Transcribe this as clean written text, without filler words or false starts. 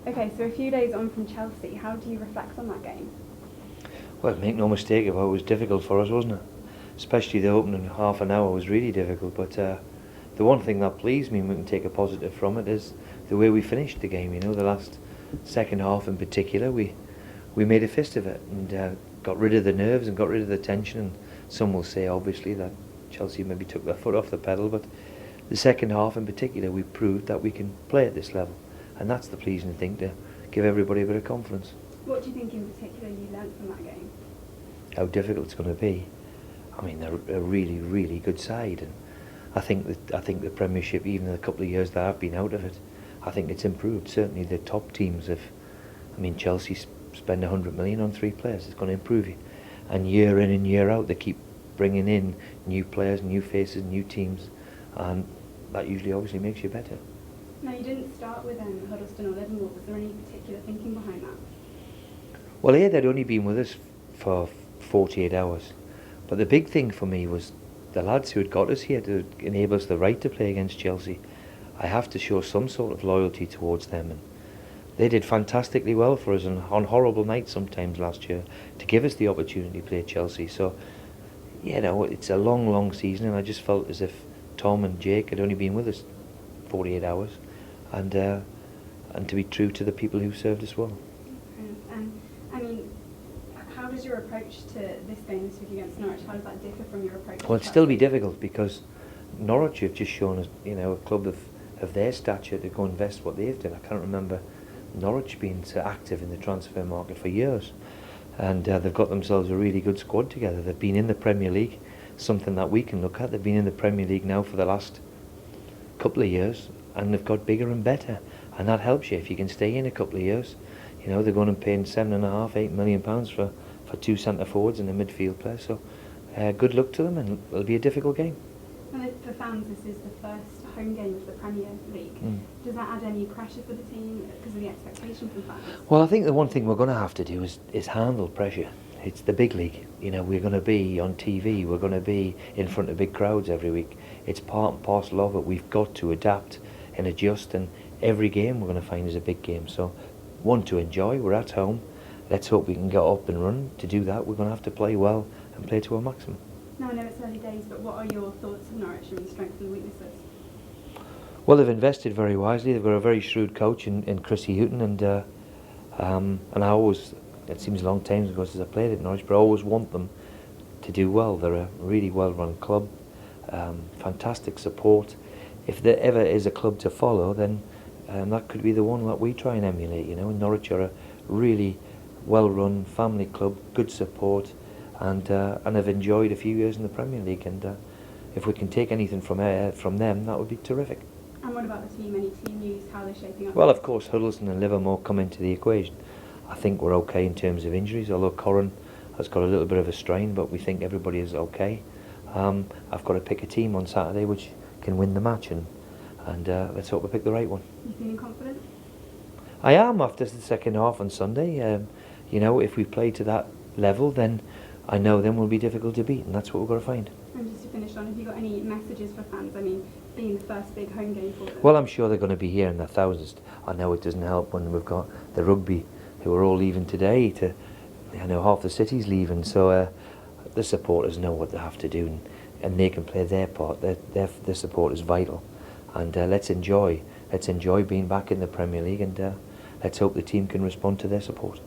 Okay, so a few days on from Chelsea, how do you reflect on that game? Well, make no mistake about it, was difficult for us, wasn't it? Especially the opening half an hour was really difficult, but the one thing that pleased me, and we can take a positive from it, is the way we finished the game. You know, the last second half in particular, we made a fist of it and got rid of the nerves and got rid of the tension. And some will say, obviously, that Chelsea maybe took their foot off the pedal, but the second half in particular, we proved that we can play at this level, and that's the pleasing thing, to give everybody a bit of confidence. What do you think in particular you learnt from that game? How difficult it's going to be. I mean, they're a really, really good side, and I think the Premiership, even in the couple of years that I've been out of it, I think it's improved. Certainly, the top teams have. I mean, Chelsea spend 100 million on 3 players. It's going to improve you, and year in and year out, they keep bringing in new players, new faces, new teams, and that usually obviously makes you better. Now, you didn't start with Huddleston or Livermore. Was there any particular thinking behind that? Well, they'd only been with us for 48 hours. But the big thing for me was the lads who had got us here to enable us the right to play against Chelsea. I have to show some sort of loyalty towards them, and they did fantastically well for us on horrible nights sometimes last year to give us the opportunity to play Chelsea. So, you know, it's a long, long season, and I just felt as if Tom and Jake had only been with us 48 hours, and to be true to the people who served us well. I mean, how does your approach to this game this week against Norwich, how does that differ from your approach? Well, it'd still be difficult because Norwich have just shown us, you know, a club of their stature to go invest what they've done. I can't remember Norwich being so active in the transfer market for years, and they've got themselves a really good squad together. They've been in the Premier League, something that we can look at. They've been in the Premier League now for the last couple of years, and they've got bigger and better, and that helps you if you can stay in a couple of years. You know, they're going and paying £7.5–8 million for 2 centre forwards and a midfield player. So good luck to them, and it'll be a difficult game. And for fans, this is the first home game of the Premier League. Does that add any pressure for the team because of the expectation from fans? Well, I think the one thing we're going to have to do is handle pressure. It's the big league. You know, we're going to be on TV. We're going to be in front of big crowds every week. It's part and parcel of it. We've got to adapt and adjust, and every game we're going to find is a big game. So, one to enjoy. We're at home. Let's hope we can get up and run. To do that, we're going to have to play well and play to our maximum. Now, I know it's early days, but what are your thoughts of Norwich and the strengths and weaknesses? Well, they've invested very wisely. They've got a very shrewd coach in Chrissy Houghton, and I always, it seems a long time ago since I played at Norwich, but I always want them to do well. They're a really well-run club, fantastic support. If there ever is a club to follow, then that could be the one that we try and emulate. You know, Norwich are a really well-run family club, good support, and have enjoyed a few years in the Premier League. And if we can take anything from them, that would be terrific. And what about the team? Any team news? How they're shaping up? Well, of course, Huddleston and Livermore come into the equation. I think we're okay in terms of injuries, although Corran has got a little bit of a strain, but we think everybody is okay. I've got to pick a team on Saturday which can win the match, and let's hope we pick the right one. You feeling confident? I am, after the second half on Sunday. You know, if we play to that level, then I know then we'll be difficult to beat, and that's what we've got to find. And just to finish on, have you got any messages for fans? I mean, being the first big home game for them. Well, I'm sure they're going to be here in their thousands. I know it doesn't help when we've got the rugby, who are all leaving today. I know half the city's leaving, so the supporters know what they have to do, and they can play their part. Their support is vital, and let's enjoy being back in the Premier League, and let's hope the team can respond to their support.